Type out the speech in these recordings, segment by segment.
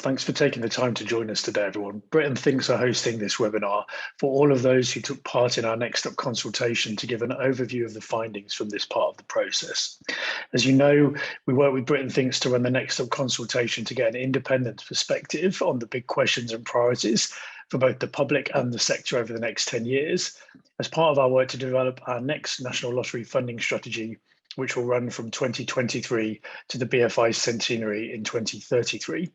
Thanks for taking the time to join us today, everyone. Britain Thinks are hosting this webinar for all of those who took part in our Next Up consultation to give an overview of the findings from this part of the process. As you know, we work with Britain Thinks to run the Next Up consultation to get an independent perspective on the big questions and priorities for both the public and the sector over the next 10 years, as part of our work to develop our next National Lottery funding strategy, which will run from 2023 to the BFI's centenary in 2033.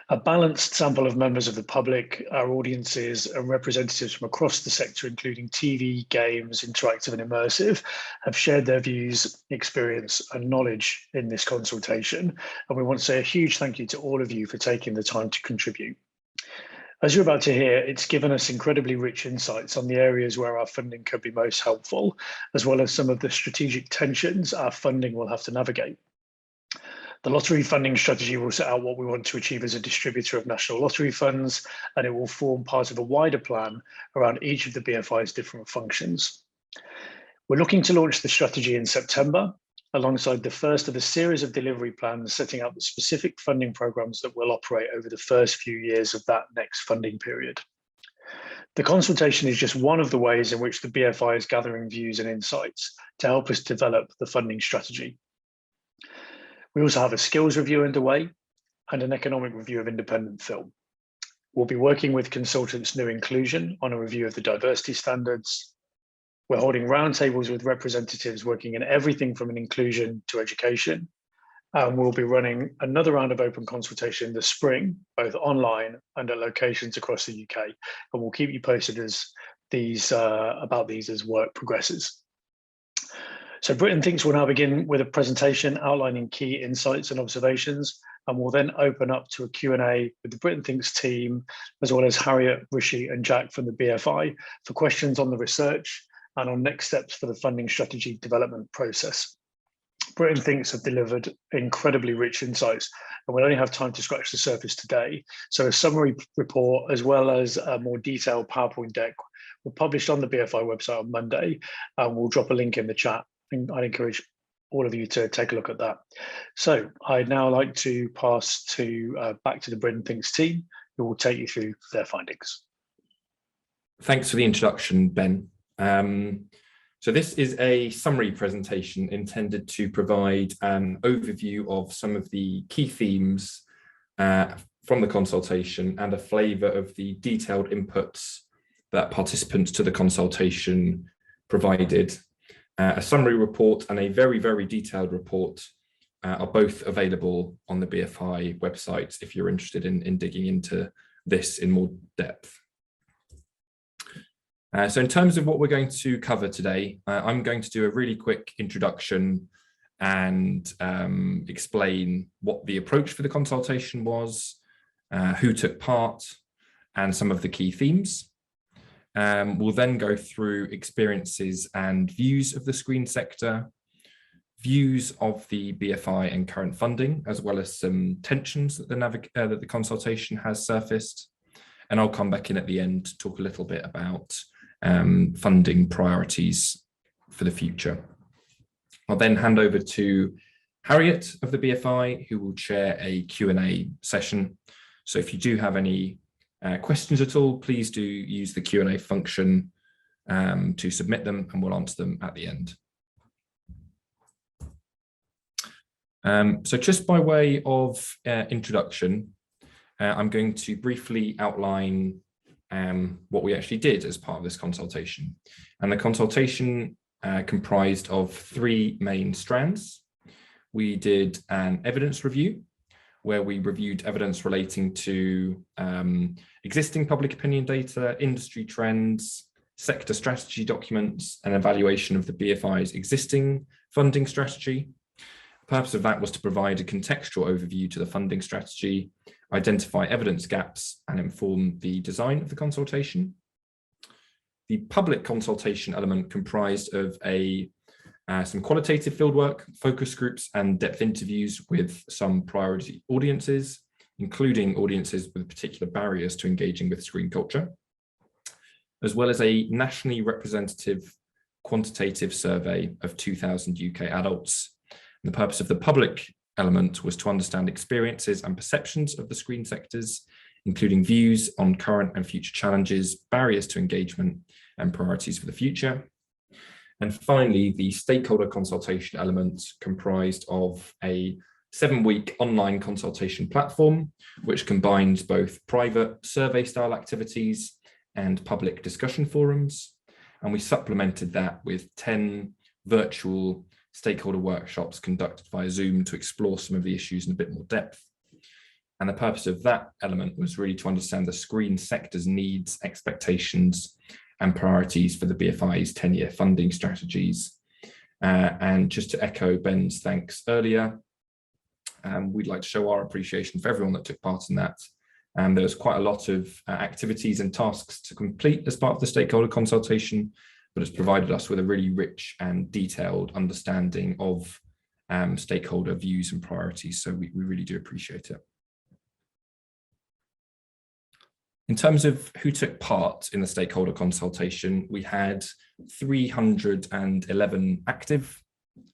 A balanced sample of members of the public, our audiences and representatives from across the sector, including TV, games, interactive and immersive, have shared their views, experience and knowledge in this consultation. And we want to say a huge thank you to all of you for taking the time to contribute. As you're about to hear, it's given us incredibly rich insights on the areas where our funding could be most helpful, as well as some of the strategic tensions our funding will have to navigate. The lottery funding strategy will set out what we want to achieve as a distributor of national lottery funds, and it will form part of a wider plan around each of the BFI's different functions. We're looking to launch the strategy in September, alongside the first of a series of delivery plans setting out the specific funding programs that will operate over the first few years of that next funding period. The consultation is just one of the ways in which the BFI is gathering views and insights to help us develop the funding strategy. We also have a skills review underway and an economic review of independent film. We'll be working with consultants New Inclusion on a review of the diversity standards. We're holding roundtables with representatives working in everything from an inclusion to education. And we'll be running another round of open consultation in the spring, both online and at locations across the UK. And we'll keep you posted about these as work progresses. So Britain Thinks will now begin with a presentation outlining key insights and observations, and we'll then open up to a Q&A with the Britain Thinks team, as well as Harriet, Rishi and Jack from the BFI for questions on the research and on next steps for the funding strategy development process. Britain Thinks have delivered incredibly rich insights, and we only have time to scratch the surface today. So a summary report, as well as a more detailed PowerPoint deck, will be published on the BFI website on Monday, and we'll drop a link in the chat. And I'd encourage all of you to take a look at that. So I'd now like to pass back to the Britain Thinks team, who will take you through their findings. Thanks for the introduction, Ben. So this is a summary presentation intended to provide an overview of some of the key themes from the consultation and a flavour of the detailed inputs that participants to the consultation provided. A summary report and a very, very detailed report are both available on the BFI website if you're interested in digging into this in more depth. So in terms of what we're going to cover today, I'm going to do a really quick introduction and explain what the approach for the consultation was, who took part, and some of the key themes. We'll then go through experiences and views of the screen sector, views of the BFI and current funding, as well as some tensions that the consultation has surfaced. And I'll come back in at the end to talk a little bit about funding priorities for the future. I'll then hand over to Harriet of the BFI, who will chair a Q&A session. So if you do have any questions at all, please do use the Q&A function to submit them, and we'll answer them at the end. So just by way of introduction, I'm going to briefly outline what we actually did as part of this consultation. And the consultation comprised of three main strands. We did an evidence review, where we reviewed evidence relating to existing public opinion data, industry trends, sector strategy documents, and evaluation of the BFI's existing funding strategy. The purpose of that was to provide a contextual overview to the funding strategy, identify evidence gaps, and inform the design of the consultation. The public consultation element comprised of some qualitative fieldwork, focus groups, and depth interviews with some priority audiences, including audiences with particular barriers to engaging with screen culture, as well as a nationally representative quantitative survey of 2,000 UK adults. And the purpose of the public element was to understand experiences and perceptions of the screen sectors, including views on current and future challenges, barriers to engagement, and priorities for the future. And finally, the stakeholder consultation element comprised of a 7-week online consultation platform, which combines both private survey-style activities and public discussion forums. And we supplemented that with 10 virtual stakeholder workshops conducted via Zoom to explore some of the issues in a bit more depth. And the purpose of that element was really to understand the screen sector's needs, expectations, and priorities for the BFI's 10-year funding strategies. And just to echo Ben's thanks earlier, we'd like to show our appreciation for everyone that took part in that. There was quite a lot of activities and tasks to complete as part of the stakeholder consultation, but it's provided us with a really rich and detailed understanding of stakeholder views and priorities. So we really do appreciate it. In terms of who took part in the stakeholder consultation, we had 311 active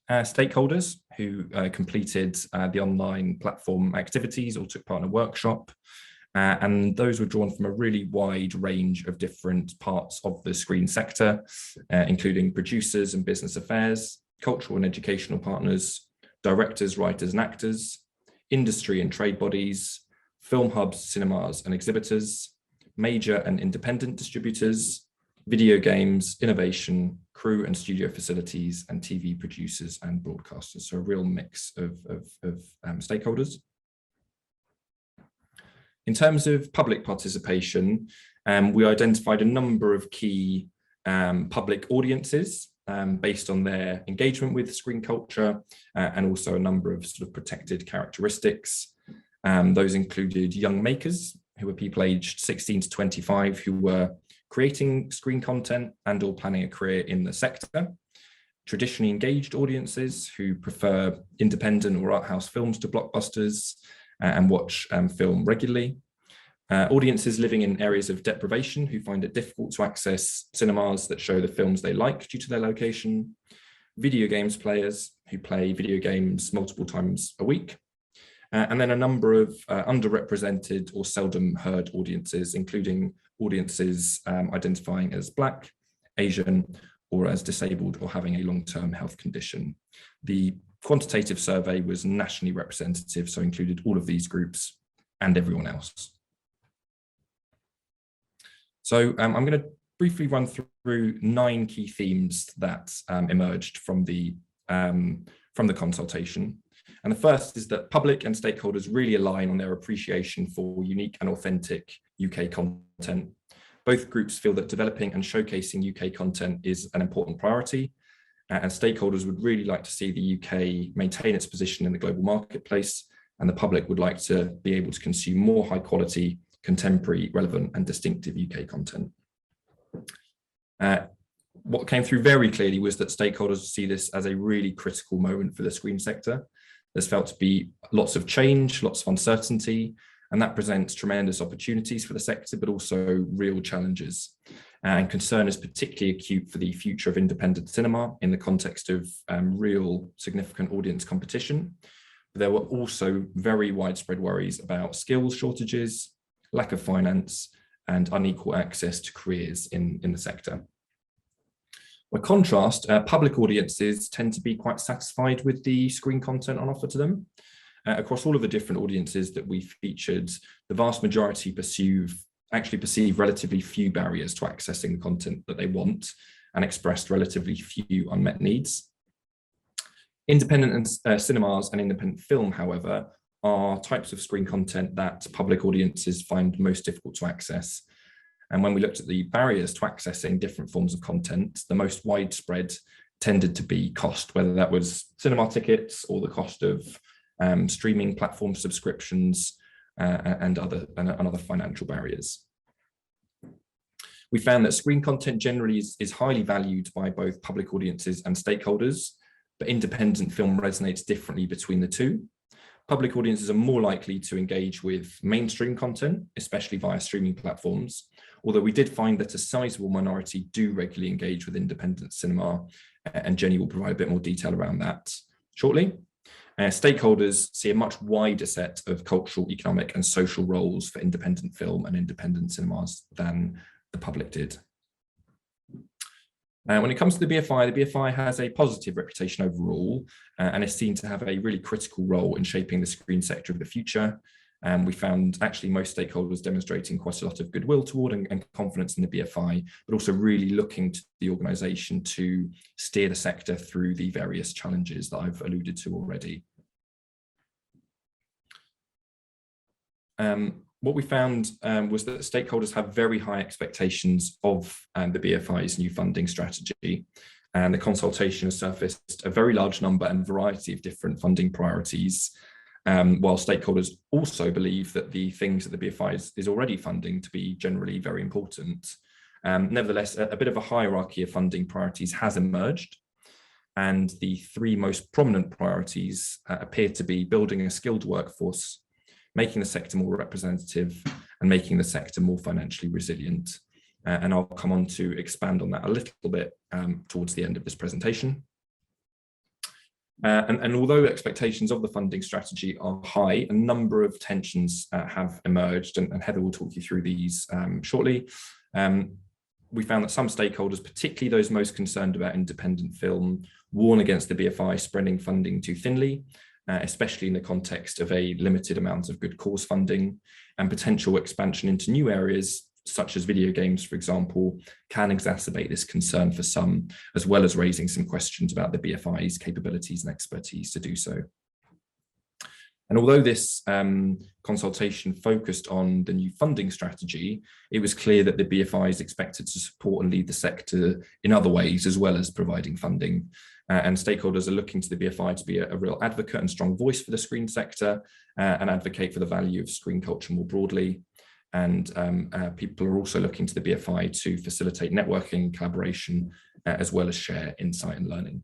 stakeholders who completed the online platform activities or took part in a workshop. And those were drawn from a really wide range of different parts of the screen sector, including producers and business affairs, cultural and educational partners, directors, writers and actors, industry and trade bodies, film hubs, cinemas and exhibitors, major and independent distributors, video games, innovation, crew and studio facilities, and TV producers and broadcasters. So a real mix of stakeholders. In terms of public participation, we identified a number of key public audiences based on their engagement with screen culture and also a number of sort of protected characteristics. Those included young makers, who were people aged 16 to 25 who were creating screen content and or planning a career in the sector. Traditionally engaged audiences who prefer independent or art house films to blockbusters and watch film regularly. Audiences living in areas of deprivation who find it difficult to access cinemas that show the films they like due to their location. Video games players who play video games multiple times a week. And then a number of underrepresented or seldom heard audiences, including audiences identifying as Black, Asian, or as disabled or having a long-term health condition. The quantitative survey was nationally representative, so included all of these groups and everyone else. So I'm going to briefly run through 9 key themes that emerged from the consultation. And the first is that public and stakeholders really align on their appreciation for unique and authentic UK content. Both groups feel that developing and showcasing UK content is an important priority, and stakeholders would really like to see the UK maintain its position in the global marketplace, and the public would like to be able to consume more high quality, contemporary, relevant and distinctive UK content. What came through very clearly was that stakeholders see this as a really critical moment for the screen sector. There's felt to be lots of change, lots of uncertainty, and that presents tremendous opportunities for the sector, but also real challenges. And concern is particularly acute for the future of independent cinema in the context of real significant audience competition. But there were also very widespread worries about skills shortages, lack of finance, and unequal access to careers in the sector. By contrast, public audiences tend to be quite satisfied with the screen content on offer to them. Across all of the different audiences that we featured, the vast majority actually perceive relatively few barriers to accessing the content that they want and expressed relatively few unmet needs. Independent cinemas and independent film, however, are types of screen content that public audiences find most difficult to access. And when we looked at the barriers to accessing different forms of content, the most widespread tended to be cost, whether that was cinema tickets or the cost of streaming platform subscriptions and other financial barriers. We found that screen content generally is highly valued by both public audiences and stakeholders, but independent film resonates differently between the two. Public audiences are more likely to engage with mainstream content, especially via streaming platforms, although we did find that a sizable minority do regularly engage with independent cinema, and Jenny will provide a bit more detail around that shortly. Stakeholders see a much wider set of cultural, economic and social roles for independent film and independent cinemas than the public did. When it comes to the BFI has a positive reputation overall and is seen to have a really critical role in shaping the screen sector of the future. We found actually most stakeholders demonstrating quite a lot of goodwill toward and confidence in the BFI, but also really looking to the organisation to steer the sector through the various challenges that I've alluded to already. What we found was that stakeholders have very high expectations of the BFI's new funding strategy, and the consultation has surfaced a very large number and variety of different funding priorities, while stakeholders also believe that the things that the BFI is already funding to be generally very important. Nevertheless, a bit of a hierarchy of funding priorities has emerged, and the three most prominent priorities appear to be building a skilled workforce, making the sector more representative, and making the sector more financially resilient. And I'll come on to expand on that a little bit towards the end of this presentation. And although expectations of the funding strategy are high, a number of tensions have emerged, and Heather will talk you through these shortly. We found that some stakeholders, particularly those most concerned about independent film, warn against the BFI spreading funding too thinly, especially in the context of a limited amount of good cause funding, and potential expansion into new areas such as video games, for example, can exacerbate this concern for some, as well as raising some questions about the BFI's capabilities and expertise to do so. And although this consultation focused on the new funding strategy, it was clear that the BFI is expected to support and lead the sector in other ways, as well as providing funding. And stakeholders are looking to the BFI to be a real advocate and strong voice for the screen sector, and advocate for the value of screen culture more broadly. And people are also looking to the BFI to facilitate networking, collaboration, as well as share insight and learning.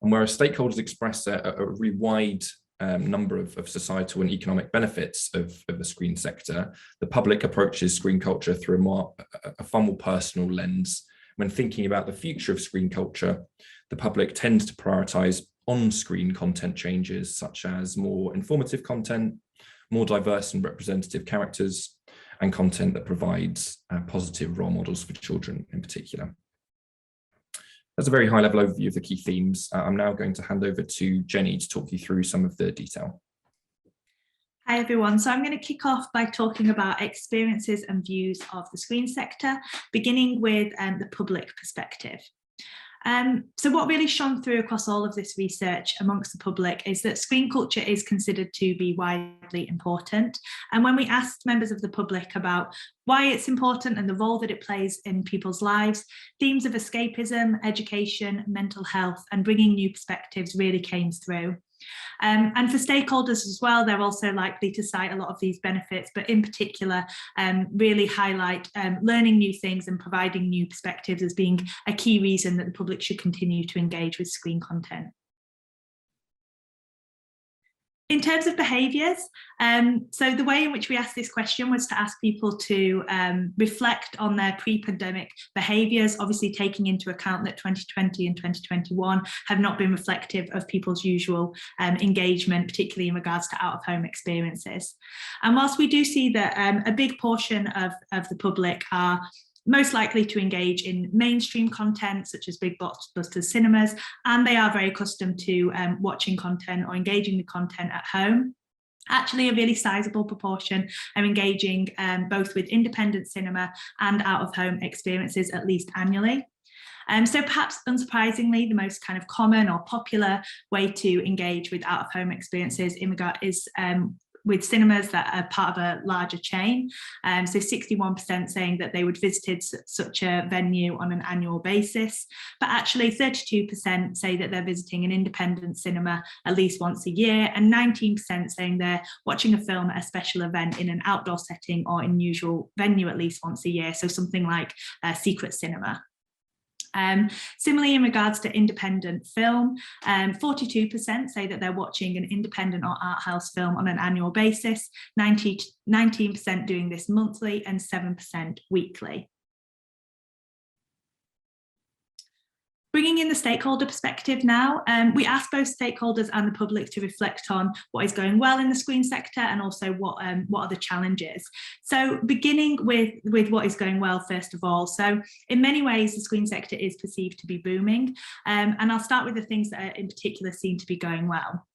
And whereas stakeholders express a really wide number of societal and economic benefits of the screen sector, the public approaches screen culture through a far more personal lens. When thinking about the future of screen culture, the public tends to prioritise on-screen content changes, such as more informative content, more diverse and representative characters, and content that provides positive role models for children in particular. That's a very high-level overview of the key themes. I'm now going to hand over to Jenny to talk you through some of the detail. Hi everyone, so I'm going to kick off by talking about experiences and views of the screen sector, beginning with the public perspective. So what really shone through across all of this research amongst the public is that screen culture is considered to be widely important. And when we asked members of the public about why it's important and the role that it plays in people's lives, themes of escapism, education, mental health, and bringing new perspectives really came through. And for stakeholders as well, they're also likely to cite a lot of these benefits, but in particular, really highlight learning new things and providing new perspectives as being a key reason that the public should continue to engage with screen content. In terms of behaviours, so the way in which we asked this question was to ask people to reflect on their pre-pandemic behaviours, obviously taking into account that 2020 and 2021 have not been reflective of people's usual engagement, particularly in regards to out-of-home experiences. And whilst we do see that a big portion of the public are most likely to engage in mainstream content such as big blockbuster cinemas, and they are very accustomed to watching content or engaging with content at home. Actually, a really sizable proportion are engaging both with independent cinema and out-of-home experiences at least annually. So perhaps unsurprisingly, the most kind of common or popular way to engage with out-of-home experiences is with cinemas that are part of a larger chain. So 61% saying that they would visited such a venue on an annual basis, but actually 32% say that they're visiting an independent cinema at least once a year, and 19% saying they're watching a film at a special event in an outdoor setting or unusual venue at least once a year, so something like a secret cinema. Similarly, in regards to independent film, 42% say that they're watching an independent or art house film on an annual basis, 19% doing this monthly, and 7% weekly. Bringing in the stakeholder perspective now, we asked both stakeholders and the public to reflect on what is going well in the screen sector and also what are the challenges. So beginning with what is going well, first of all. So in many ways, the screen sector is perceived to be booming. And I'll start with the things that are in particular seem to be going well.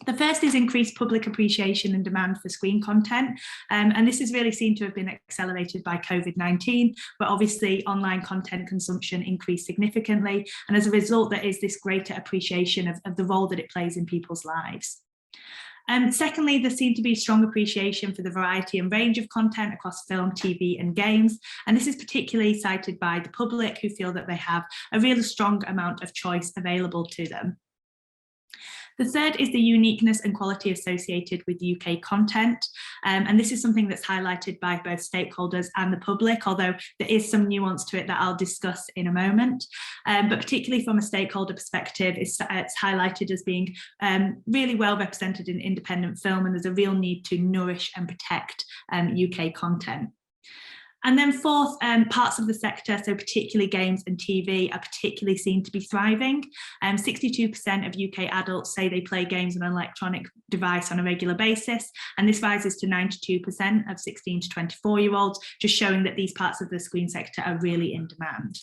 The first is increased public appreciation and demand for screen content. And this is really seen to have been accelerated by COVID-19, where obviously online content consumption increased significantly. And as a result, there is this greater appreciation of the role that it plays in people's lives. Secondly, there seemed to be strong appreciation for the variety and range of content across film, TV and games. And this is particularly cited by the public, who feel that they have a really strong amount of choice available to them. The third is the uniqueness and quality associated with UK content. And this is something that's highlighted by both stakeholders and the public, although there is some nuance to it that I'll discuss in a moment. But particularly from a stakeholder perspective, it's highlighted as being really well represented in independent film, and there's a real need to nourish and protect UK content. And then fourth, parts of the sector, so particularly games and TV, are particularly seen to be thriving. 62% of UK adults say they play games on an electronic device on a regular basis, and this rises to 92% of 16 to 24-year-olds, just showing that these parts of the screen sector are really in demand.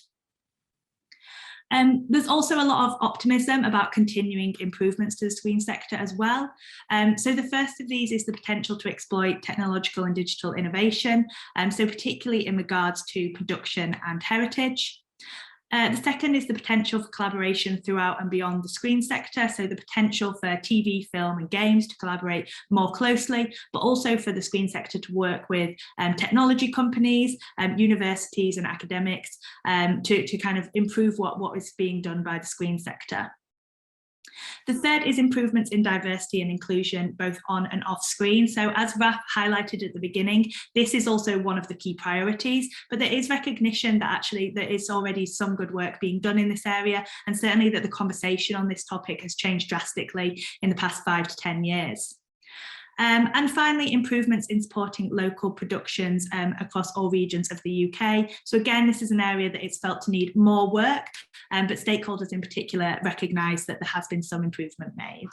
There's also a lot of optimism about continuing improvements to the screen sector as well. So the first of these is the potential to exploit technological and digital innovation, so particularly in regards to production and heritage. The second is the potential for collaboration throughout and beyond the screen sector, so the potential for TV, film and games to collaborate more closely, but also for the screen sector to work with technology companies, universities and academics to kind of improve what is being done by the screen sector. The third is improvements in diversity and inclusion, both on and off screen. So as Raf highlighted at the beginning, this is also one of the key priorities, but there is recognition that actually there is already some good work being done in this area, and certainly that the conversation on this topic has changed drastically in the past 5 to 10 years. And finally, improvements in supporting local productions across all regions of the UK. So again, this is an area that it's felt to need more work, but stakeholders in particular recognise that there has been some improvement made.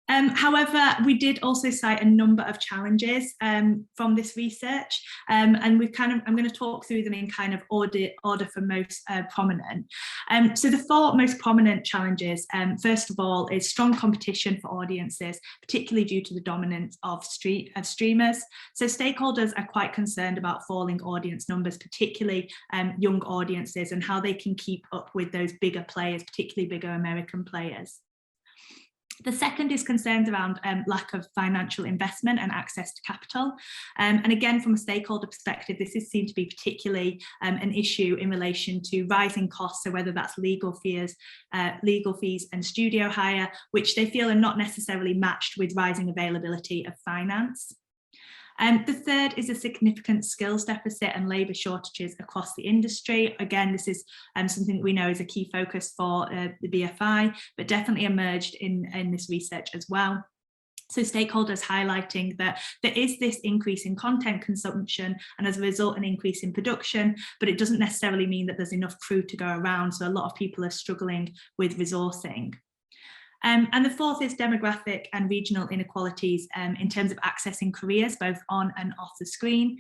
However, we did also cite a number of challenges from this research, and I'm going to talk through them in kind of order for most prominent. So the 4 most prominent challenges, first of all, is strong competition for audiences, particularly due to the dominance of streamers. So stakeholders are quite concerned about falling audience numbers, particularly young audiences, and how they can keep up with those bigger players, particularly bigger American players. The second is concerns around lack of financial investment and access to capital. And again, from a stakeholder perspective, this is seen to be particularly an issue in relation to rising costs, so whether that's legal fees and studio hire, which they feel are not necessarily matched with rising availability of finance. The third is a significant skills deficit and labour shortages across the industry. Again, this is something that we know is a key focus for the BFI, but definitely emerged in this research as well. So stakeholders highlighting that there is this increase in content consumption and as a result an increase in production, but it doesn't necessarily mean that there's enough crew to go around. So a lot of people are struggling with resourcing. And the fourth is demographic and regional inequalities in terms of accessing careers, both on and off the screen.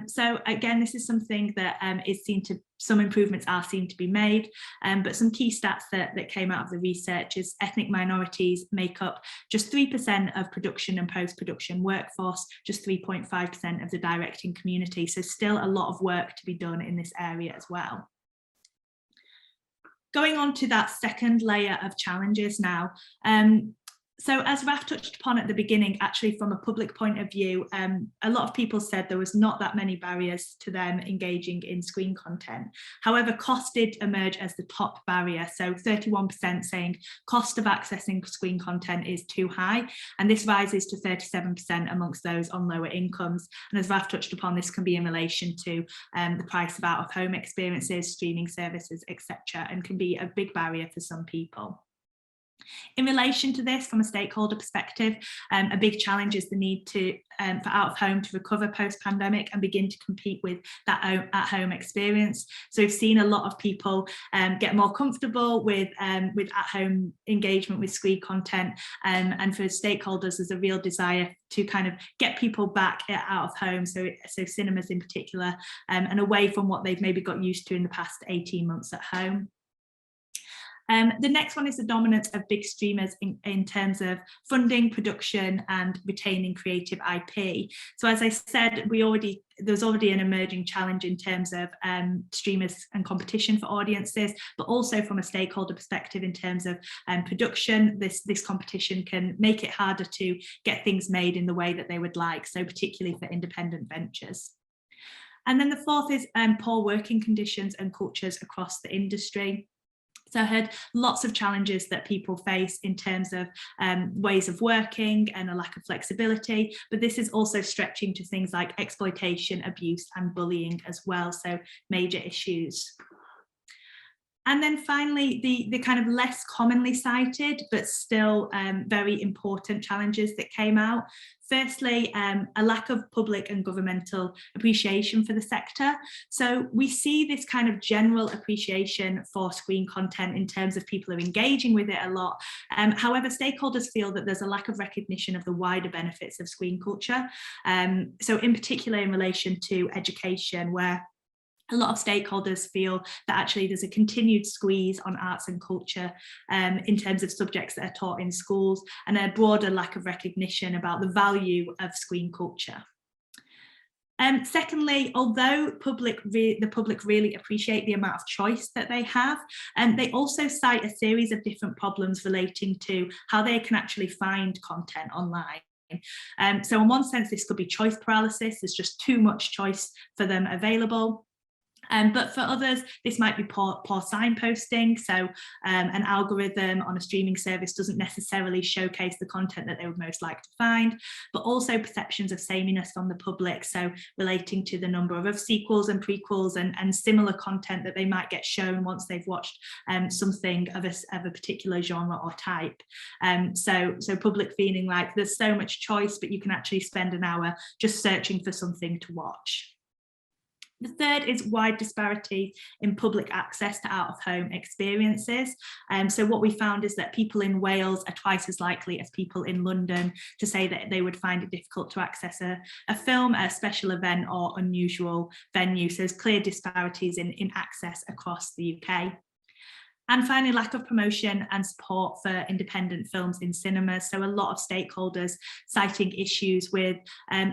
So again, this is something that is seen to, some improvements are seen to be made, but some key stats that came out of the research is ethnic minorities make up just 3% of production and post-production workforce, just 3.5% of the directing community. So still a lot of work to be done in this area as well. Going on to that second layer of challenges now. So as Raf touched upon at the beginning, actually from a public point of view, a lot of people said there was not that many barriers to them engaging in screen content. However, cost did emerge as the top barrier. So 31% saying cost of accessing screen content is too high, and this rises to 37% amongst those on lower incomes. And as Raf touched upon, this can be in relation to the price of out-of-home experiences, streaming services, etc., and can be a big barrier for some people. In relation to this, from a stakeholder perspective, a big challenge is the need for out of home to recover post-pandemic and begin to compete with that at-home experience. So we've seen a lot of people get more comfortable with at-home engagement with screen content, and for stakeholders, there's a real desire to kind of get people back out of home, so cinemas in particular, and away from what they've maybe got used to in the past 18 months at home. The next one is the dominance of big streamers in terms of funding, production, and retaining creative IP. So as I said, there's already an emerging challenge in terms of streamers and competition for audiences, but also from a stakeholder perspective in terms of production, this competition can make it harder to get things made in the way that they would like, so particularly for independent ventures. And then the fourth is poor working conditions and cultures across the industry. So I heard lots of challenges that people face in terms of ways of working and a lack of flexibility, but this is also stretching to things like exploitation, abuse, and bullying as well, so major issues. And then finally, the kind of less commonly cited, but still very important challenges that came out. Firstly, a lack of public and governmental appreciation for the sector. So we see this kind of general appreciation for screen content in terms of people are engaging with it a lot. However, stakeholders feel that there's a lack of recognition of the wider benefits of screen culture. So in particular in relation to education, where a lot of stakeholders feel that actually there's a continued squeeze on arts and culture in terms of subjects that are taught in schools, and a broader lack of recognition about the value of screen culture. Secondly, although the public really appreciate the amount of choice that they have, they also cite a series of different problems relating to how they can actually find content online. So in one sense, this could be choice paralysis. There's just too much choice for them available. But for others, this might be poor signposting. So an algorithm on a streaming service doesn't necessarily showcase the content that they would most like to find, but also perceptions of sameness from the public. So relating to the number of sequels and prequels and similar content that they might get shown once they've watched something of a particular genre or type. So public feeling like there's so much choice, but you can actually spend an hour just searching for something to watch. The third is wide disparity in public access to out-of-home experiences. So what we found is that people in Wales are twice as likely as people in London to say that they would find it difficult to access a film, a special event, or unusual venue. So there's clear disparities in access across the UK. And finally, lack of promotion and support for independent films in cinemas. So a lot of stakeholders citing issues with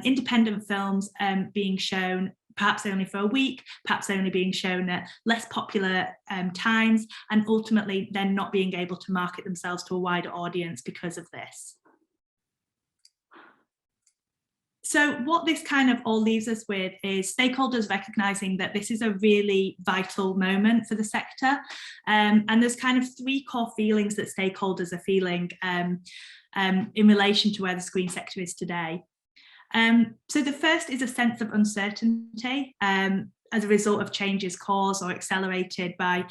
independent films being shown perhaps only for a week, perhaps only being shown at less popular times, and ultimately then not being able to market themselves to a wider audience because of this. So what this kind of all leaves us with is stakeholders recognising that this is a really vital moment for the sector. And there's kind of three core feelings that stakeholders are feeling in relation to where the screen sector is today. So the first is a sense of uncertainty as a result of changes caused or accelerated by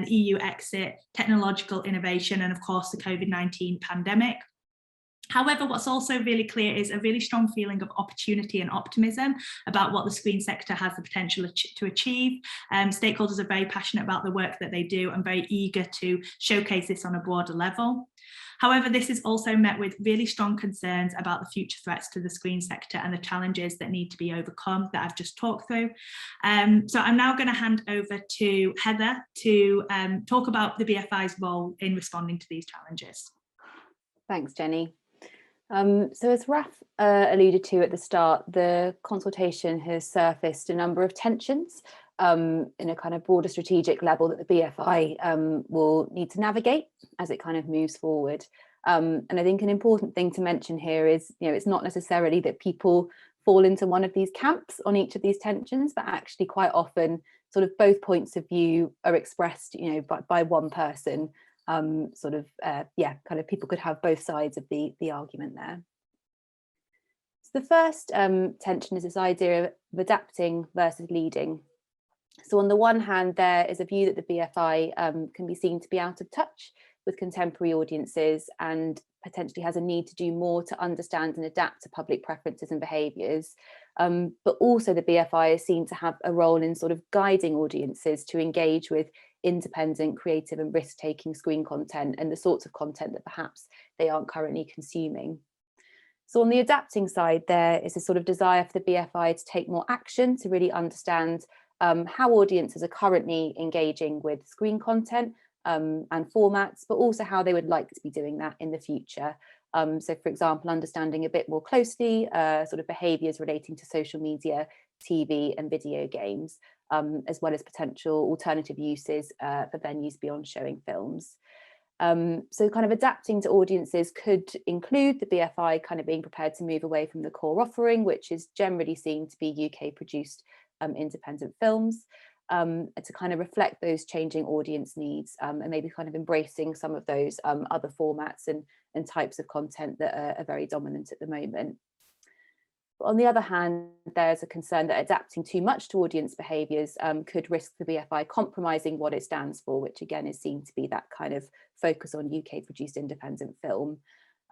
EU exit, technological innovation, and of course the COVID-19 pandemic. However, what's also really clear is a really strong feeling of opportunity and optimism about what the screen sector has the potential to achieve. Stakeholders are very passionate about the work that they do and very eager to showcase this on a broader level. However, this is also met with really strong concerns about the future threats to the screen sector and the challenges that need to be overcome that I've just talked through. So I'm now going to hand over to Heather to talk about the BFI's role in responding to these challenges. Thanks, Jenny. So as Raf alluded to at the start, the consultation has surfaced a number of tensions in a kind of broader strategic level that the BFI will need to navigate as it kind of moves forward. And I think an important thing to mention here is, it's not necessarily that people fall into one of these camps on each of these tensions, but actually quite often sort of both points of view are expressed, by one person. Kind of people could have both sides of the argument there. So the first tension is this idea of adapting versus leading. So on the one hand, there is a view that the BFI can be seen to be out of touch with contemporary audiences and potentially has a need to do more to understand and adapt to public preferences and behaviours. But also the BFI is seen to have a role in sort of guiding audiences to engage with independent, creative and risk-taking screen content and the sorts of content that perhaps they aren't currently consuming. So on the adapting side, there is a sort of desire for the BFI to take more action to really understand how audiences are currently engaging with screen content and formats, but also how they would like to be doing that in the future. So for example, understanding a bit more closely sort of behaviours relating to social media, TV and video games, as well as potential alternative uses for venues beyond showing films. So kind of adapting to audiences could include the BFI kind of being prepared to move away from the core offering, which is generally seen to be UK produced independent films, to kind of reflect those changing audience needs and maybe kind of embracing some of those other formats and types of content that are very dominant at the moment. But on the other hand, there's a concern that adapting too much to audience behaviours could risk the BFI compromising what it stands for, which again is seen to be that kind of focus on UK produced independent film.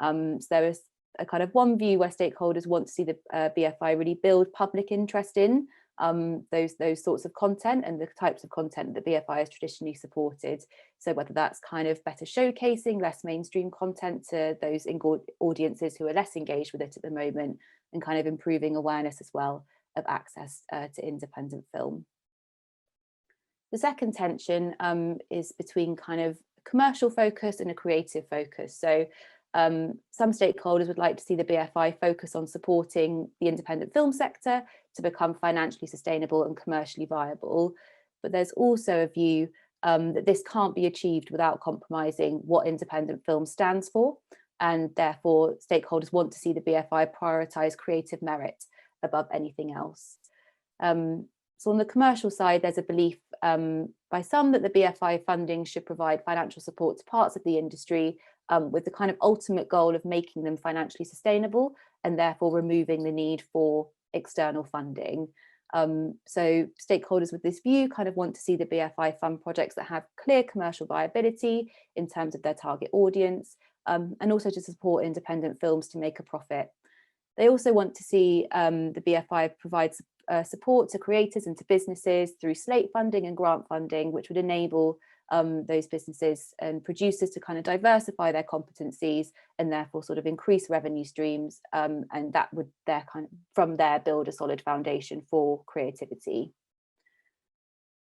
So there is a kind of one view where stakeholders want to see the BFI really build public interest in those sorts of content and the types of content that BFI has traditionally supported. So whether that's kind of better showcasing less mainstream content to those audiences who are less engaged with it at the moment, and kind of improving awareness as well of access to independent film. The second tension is between kind of commercial focus and a creative focus. So some stakeholders would like to see the BFI focus on supporting the independent film sector to become financially sustainable and commercially viable. But there's also a view that this can't be achieved without compromising what independent film stands for. And therefore, stakeholders want to see the BFI prioritise creative merit above anything else. So on the commercial side, there's a belief by some that the BFI funding should provide financial support to parts of the industry with the kind of ultimate goal of making them financially sustainable and therefore removing the need for external funding. So stakeholders with this view kind of want to see the BFI fund projects that have clear commercial viability in terms of their target audience, and also to support independent films to make a profit. They also want to see the BFI provide support to creators and to businesses through slate funding and grant funding, which would enable those businesses and producers to kind of diversify their competencies and therefore sort of increase revenue streams, and that would from there build a solid foundation for creativity.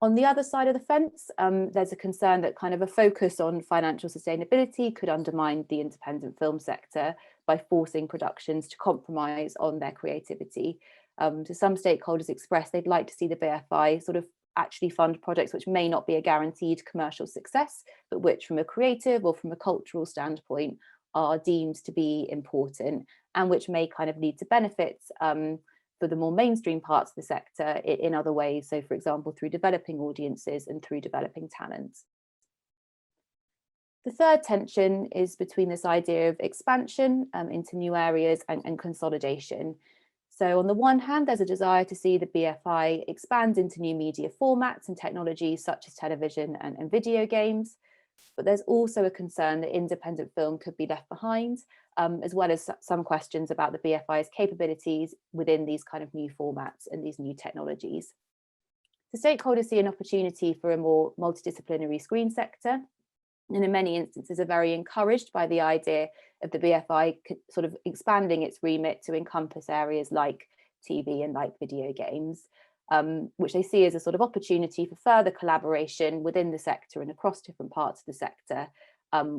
On the other side of the fence, there's a concern that kind of a focus on financial sustainability could undermine the independent film sector by forcing productions to compromise on their creativity. So some stakeholders express they'd like to see the BFI sort of actually fund projects which may not be a guaranteed commercial success, but which from a creative or from a cultural standpoint are deemed to be important and which may kind of lead to benefits for the more mainstream parts of the sector in other ways. So for example, through developing audiences and through developing talent. The third tension is between this idea of expansion into new areas and consolidation. So on the one hand, there's a desire to see the BFI expand into new media formats and technologies such as television and video games. But there's also a concern that independent film could be left behind, as well as some questions about the BFI's capabilities within these kind of new formats and these new technologies. The stakeholders see an opportunity for a more multidisciplinary screen sector, and in many instances are very encouraged by the idea of the BFI sort of expanding its remit to encompass areas like TV and like video games, which they see as a sort of opportunity for further collaboration within the sector and across different parts of the sector,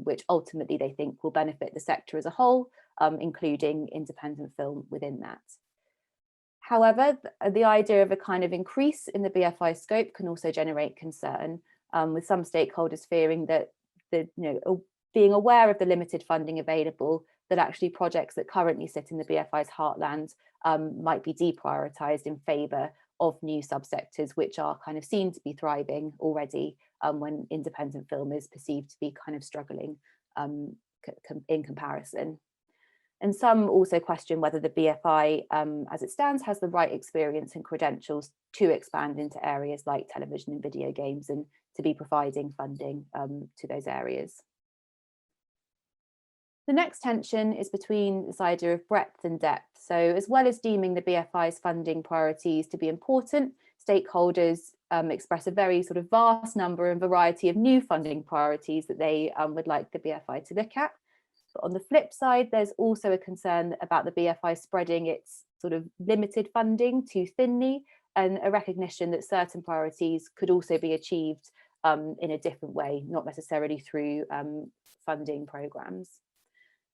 which ultimately they think will benefit the sector as a whole, including independent film within that. However, the idea of a kind of increase in the BFI scope can also generate concern, with some stakeholders fearing that being aware of the limited funding available, that actually projects that currently sit in the BFI's heartland might be deprioritised in favour of new subsectors which are kind of seen to be thriving already when independent film is perceived to be kind of struggling in comparison. And some also question whether the BFI as it stands has the right experience and credentials to expand into areas like television and video games and to be providing funding to those areas. The next tension is between this idea of breadth and depth. So as well as deeming the BFI's funding priorities to be important, stakeholders express a very sort of vast number and variety of new funding priorities that they would like the BFI to look at. But on the flip side, there's also a concern about the BFI spreading its sort of limited funding too thinly, and a recognition that certain priorities could also be achieved in a different way, not necessarily through funding programmes.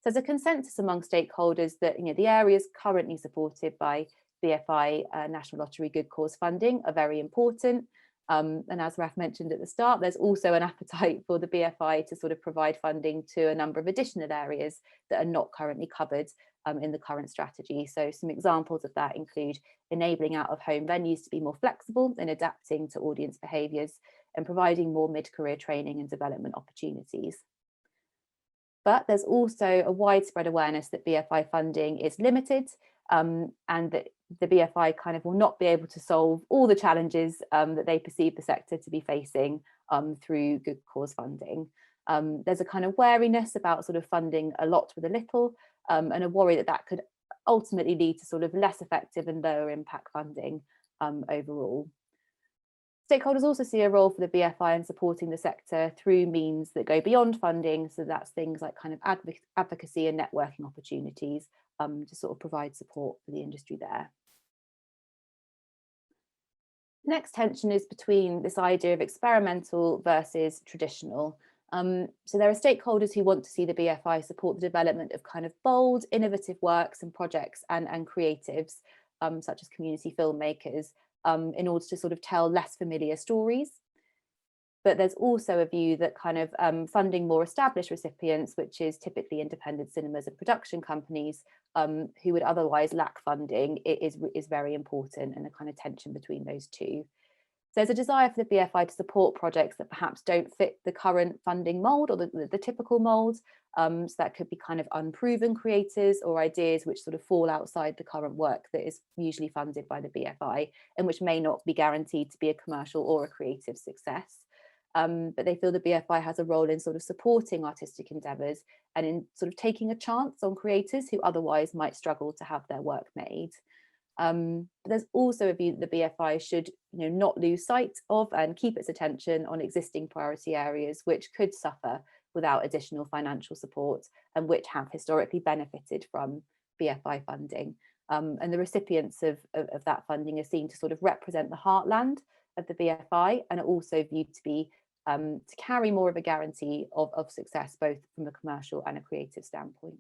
So there's a consensus among stakeholders that the areas currently supported by BFI National Lottery Good Cause funding are very important. And as Raf mentioned at the start, there's also an appetite for the BFI to sort of provide funding to a number of additional areas that are not currently covered in the current strategy. So some examples of that include enabling out-of-home venues to be more flexible in adapting to audience behaviours and providing more mid-career training and development opportunities. But there's also a widespread awareness that BFI funding is limited and that the BFI kind of will not be able to solve all the challenges that they perceive the sector to be facing through good cause funding. There's a kind of wariness about sort of funding a lot with a little, and a worry that that could ultimately lead to sort of less effective and lower impact funding overall. Stakeholders also see a role for the BFI in supporting the sector through means that go beyond funding. So that's things like kind of advocacy and networking opportunities to sort of provide support for the industry there. The next tension is between this idea of experimental versus traditional. So there are stakeholders who want to see the BFI support the development of kind of bold, innovative works and projects and creatives, such as community filmmakers, in order to sort of tell less familiar stories. But there's also a view that kind of funding more established recipients, which is typically independent cinemas and production companies who would otherwise lack funding, is very important, and a kind of tension between those two. So there's a desire for the BFI to support projects that perhaps don't fit the current funding mould or the typical mould. So that could be kind of unproven creators or ideas which sort of fall outside the current work that is usually funded by the BFI and which may not be guaranteed to be a commercial or a creative success. But they feel the BFI has a role in sort of supporting artistic endeavours and in sort of taking a chance on creators who otherwise might struggle to have their work made. But there's also a view that the BFI should not lose sight of and keep its attention on existing priority areas which could suffer without additional financial support and which have historically benefited from BFI funding. And the recipients of that funding are seen to sort of represent the heartland of the BFI and are also viewed to be to carry more of a guarantee of success, both from a commercial and a creative standpoint.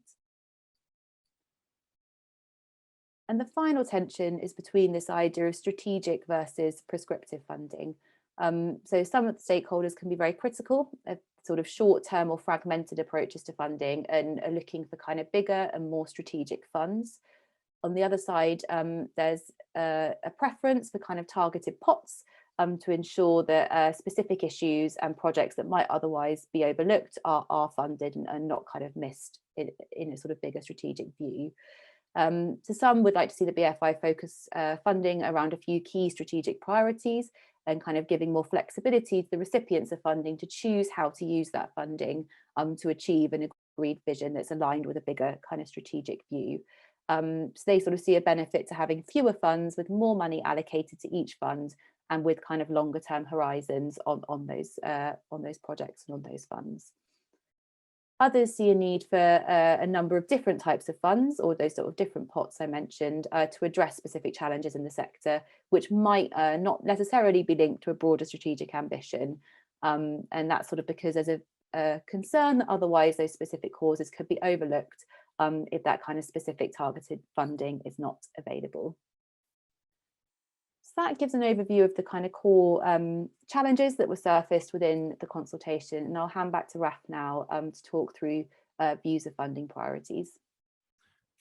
And the final tension is between this idea of strategic versus prescriptive funding. So some of the stakeholders can be very critical of sort of short-term or fragmented approaches to funding and are looking for kind of bigger and more strategic funds. On the other side, there's a preference for kind of targeted pots to ensure that specific issues and projects that might otherwise be overlooked are funded and not kind of missed in a sort of bigger strategic view. So some would like to see the BFI focus funding around a few key strategic priorities and kind of giving more flexibility to the recipients of funding to choose how to use that funding to achieve an agreed vision that's aligned with a bigger kind of strategic view. So they sort of see a benefit to having fewer funds with more money allocated to each fund and with kind of longer term horizons on those projects and on those funds. Others see a need for a number of different types of funds or those sort of different pots I mentioned to address specific challenges in the sector, which might not necessarily be linked to a broader strategic ambition. And that's sort of because there's a concern that otherwise those specific causes could be overlooked if that kind of specific targeted funding is not available. So that gives an overview of the kind of core challenges that were surfaced within the consultation. And I'll hand back to Raf now to talk through views of funding priorities.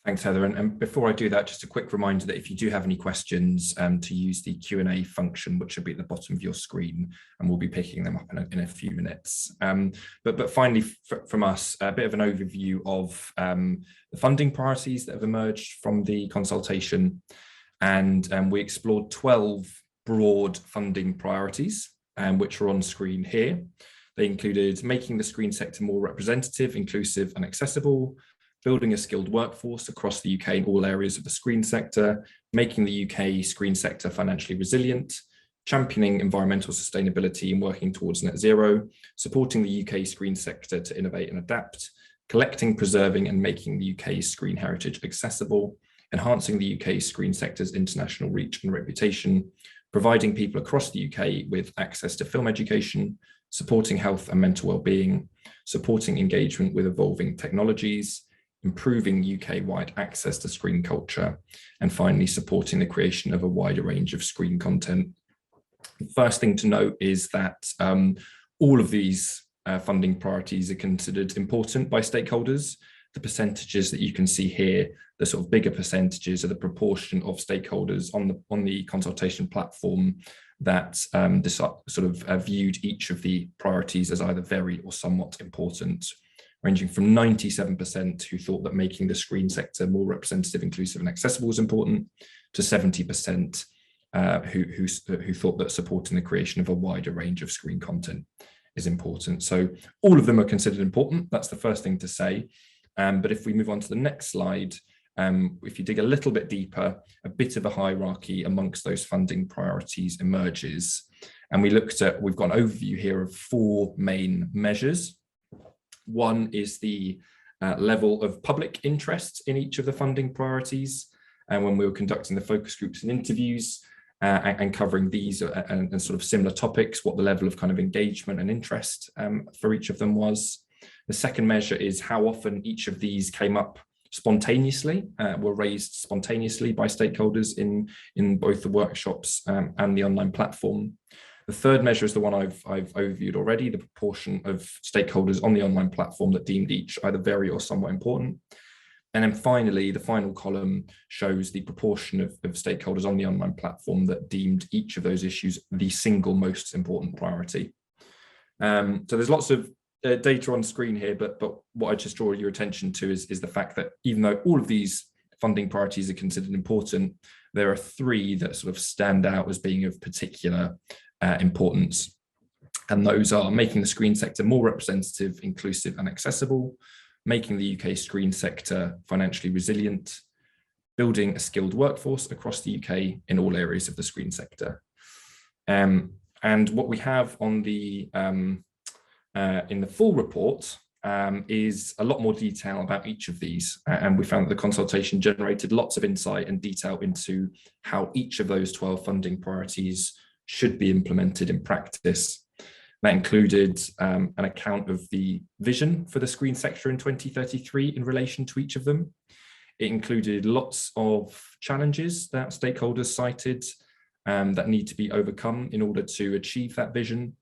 Thanks, Heather. And before I do that, just a quick reminder that if you do have any questions, to use the Q&A function, which should be at the bottom of your screen, and we'll be picking them up in a few minutes. But finally, from us, a bit of an overview of the funding priorities that have emerged from the consultation. And we explored 12 broad funding priorities, which are on screen here. They included making the screen sector more representative, inclusive and accessible, building a skilled workforce across the UK in all areas of the screen sector, making the UK screen sector financially resilient, championing environmental sustainability and working towards net zero, supporting the UK screen sector to innovate and adapt, collecting, preserving and making the UK screen heritage accessible, enhancing the UK screen sector's international reach and reputation, providing people across the UK with access to film education, supporting health and mental well-being, supporting engagement with evolving technologies, improving UK-wide access to screen culture, and finally supporting the creation of a wider range of screen content. The first thing to note is that all of these funding priorities are considered important by stakeholders. The percentages that you can see here, the sort of bigger percentages, are the proportion of stakeholders on the consultation platform that viewed each of the priorities as either very or somewhat important, ranging from 97% who thought that making the screen sector more representative, inclusive and accessible was important, to 70% who thought that supporting the creation of a wider range of screen content is important. So all of them are considered important. That's the first thing to say. But if we move on to the next slide, if you dig a little bit deeper, a bit of a hierarchy amongst those funding priorities emerges. And we've got an overview here of 4 main measures. One is the level of public interest in each of the funding priorities. And when we were conducting the focus groups and interviews and covering these and sort of similar topics, what the level of kind of engagement and interest for each of them was. The second measure is how often each of these came up spontaneously, were raised spontaneously by stakeholders in both the workshops and the online platform. The third measure is the one I've overviewed already, the proportion of stakeholders on the online platform that deemed each either very or somewhat important. And then finally, the final column shows the proportion of stakeholders on the online platform that deemed each of those issues the single most important priority. So there's lots of data on screen here, but what I just draw your attention to is the fact that even though all of these funding priorities are considered important, there are 3 that sort of stand out as being of particular importance. And those are making the screen sector more representative, inclusive and accessible, making the UK screen sector financially resilient, building a skilled workforce across the UK in all areas of the screen sector. And what we have on the in the full report is a lot more detail about each of these. And we found that the consultation generated lots of insight and detail into how each of those 12 funding priorities should be implemented in practice. That included an account of the vision for the screen sector in 2033 in relation to each of them. It included lots of challenges that stakeholders cited that need to be overcome in order to achieve that vision,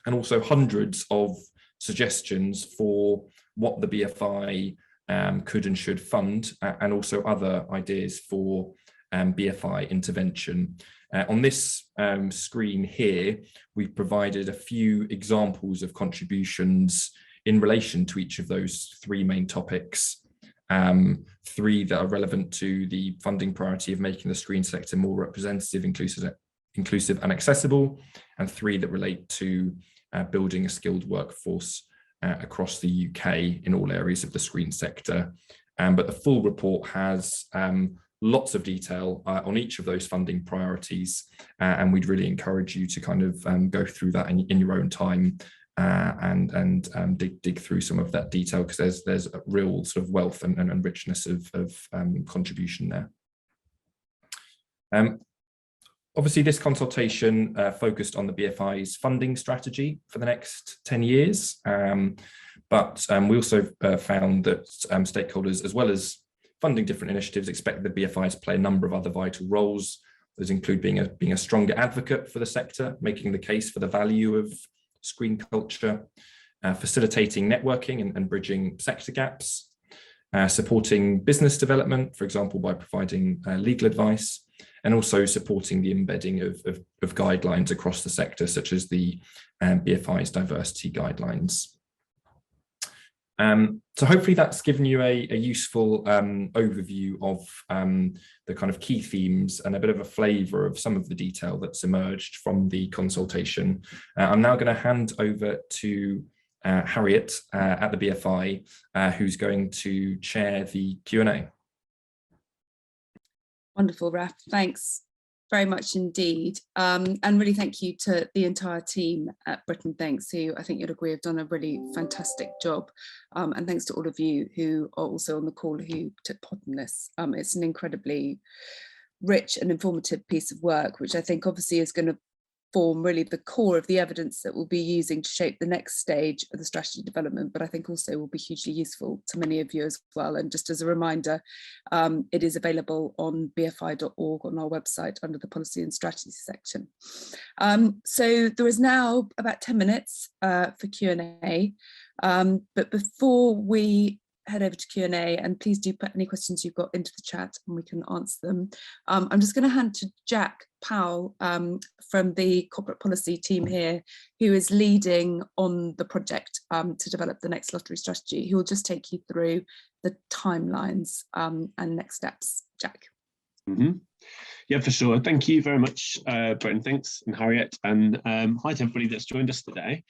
and also hundreds of suggestions for what the BFI could and should fund, and also other ideas for BFI intervention. On this screen here, we've provided a few examples of contributions in relation to each of those 3 main topics, 3 that are relevant to the funding priority of making the screen sector more representative, inclusive and accessible, and 3 that relate to building a skilled workforce across the UK in all areas of the screen sector. But the full report has lots of detail on each of those funding priorities, and we'd really encourage you to kind of go through that in your own time and dig through some of that detail, because there's a real sort of wealth and richness of contribution there. Obviously, this consultation focused on the BFI's funding strategy for the next 10 years, but we also found that stakeholders, as well as funding different initiatives, expect the BFI to play a number of other vital roles. Those include being a stronger advocate for the sector, making the case for the value of screen culture, facilitating networking and bridging sector gaps, supporting business development, for example, by providing legal advice, and also supporting the embedding of guidelines across the sector, such as the BFI's diversity guidelines. So hopefully that's given you a useful overview of the kind of key themes and a bit of a flavour of some of the detail that's emerged from the consultation. I'm now going to hand over to Harriet at the BFI, who's going to chair the Q&A. Wonderful, Raf. Thanks very much indeed. And really thank you to the entire team at Britain Thinks, who I think you'll agree have done a really fantastic job. And thanks to all of you who are also on the call who took part in this. It's an incredibly rich and informative piece of work, which I think obviously is going to form really the core of the evidence that we'll be using to shape the next stage of the strategy development, but I think also will be hugely useful to many of you as well. And just as a reminder, it is available on bfi.org on our website under the policy and strategy section. So there is now about 10 minutes for Q&A, but before we head over to Q&A, and please do put any questions you've got into the chat and we can answer them. I'm just going to hand to Jack Powell from the corporate policy team here, who is leading on the project to develop the next lottery strategy. He will just take you through the timelines and next steps. Jack. Yeah, for sure. Thank you very much, Britain Thinks and Harriet, and hi to everybody that's joined us today.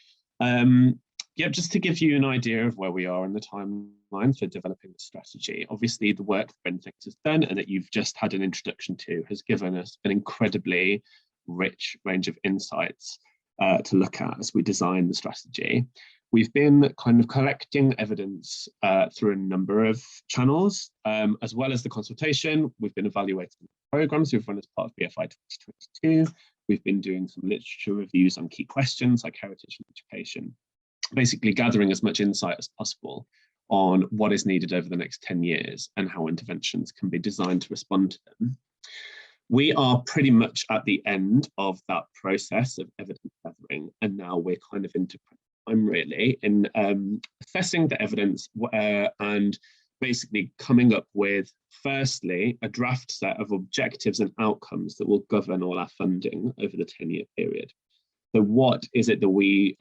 Yeah, just to give you an idea of where we are in the timeline for developing the strategy. Obviously, the work that Britain Thinks has done and that you've just had an introduction to has given us an incredibly rich range of insights to look at as we design the strategy. We've been kind of collecting evidence through a number of channels, as well as the consultation. We've been evaluating programs we've run as part of BFI 2022. We've been doing some literature reviews on key questions like heritage and education, basically gathering as much insight as possible on what is needed over the next 10 years and how interventions can be designed to respond to them. We are pretty much at the end of that process of evidence gathering, and now we're kind of into time really in assessing the evidence and basically coming up with, firstly, a draft set of objectives and outcomes that will govern all our funding over the 10-year period. So what is it that we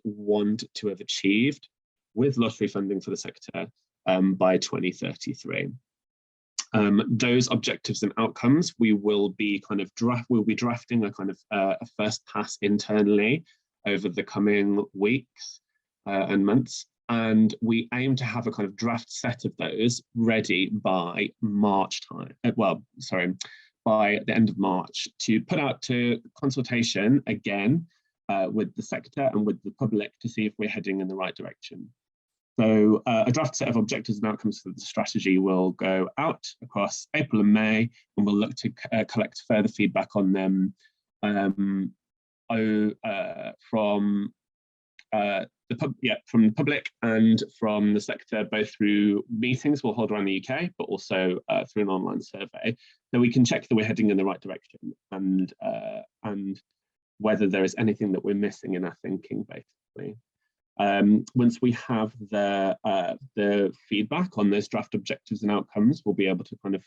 want to have achieved with lottery funding for the sector by 2033? Those objectives and outcomes we will be drafting a kind of a first pass internally over the coming weeks and months, and we aim to have a kind of draft set of those ready by March time. By the end of March, to put out to consultation again with the sector and with the public to see if we're heading in the right direction. So a draft set of objectives and outcomes for the strategy will go out across April and May, and we'll look to collect further feedback on them from the public and from the sector, both through meetings we'll hold around the UK, but also through an online survey, so we can check that we're heading in the right direction and whether there is anything that we're missing in our thinking, basically. Once we have the feedback on those draft objectives and outcomes, we'll be able to kind of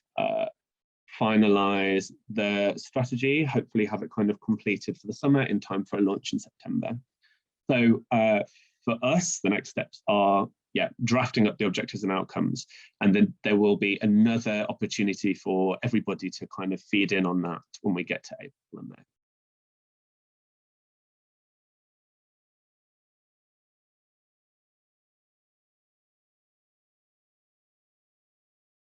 finalise the strategy, hopefully have it kind of completed for the summer in time for a launch in September. So for us, the next steps are, drafting up the objectives and outcomes, and then there will be another opportunity for everybody to kind of feed in on that when we get to April and May.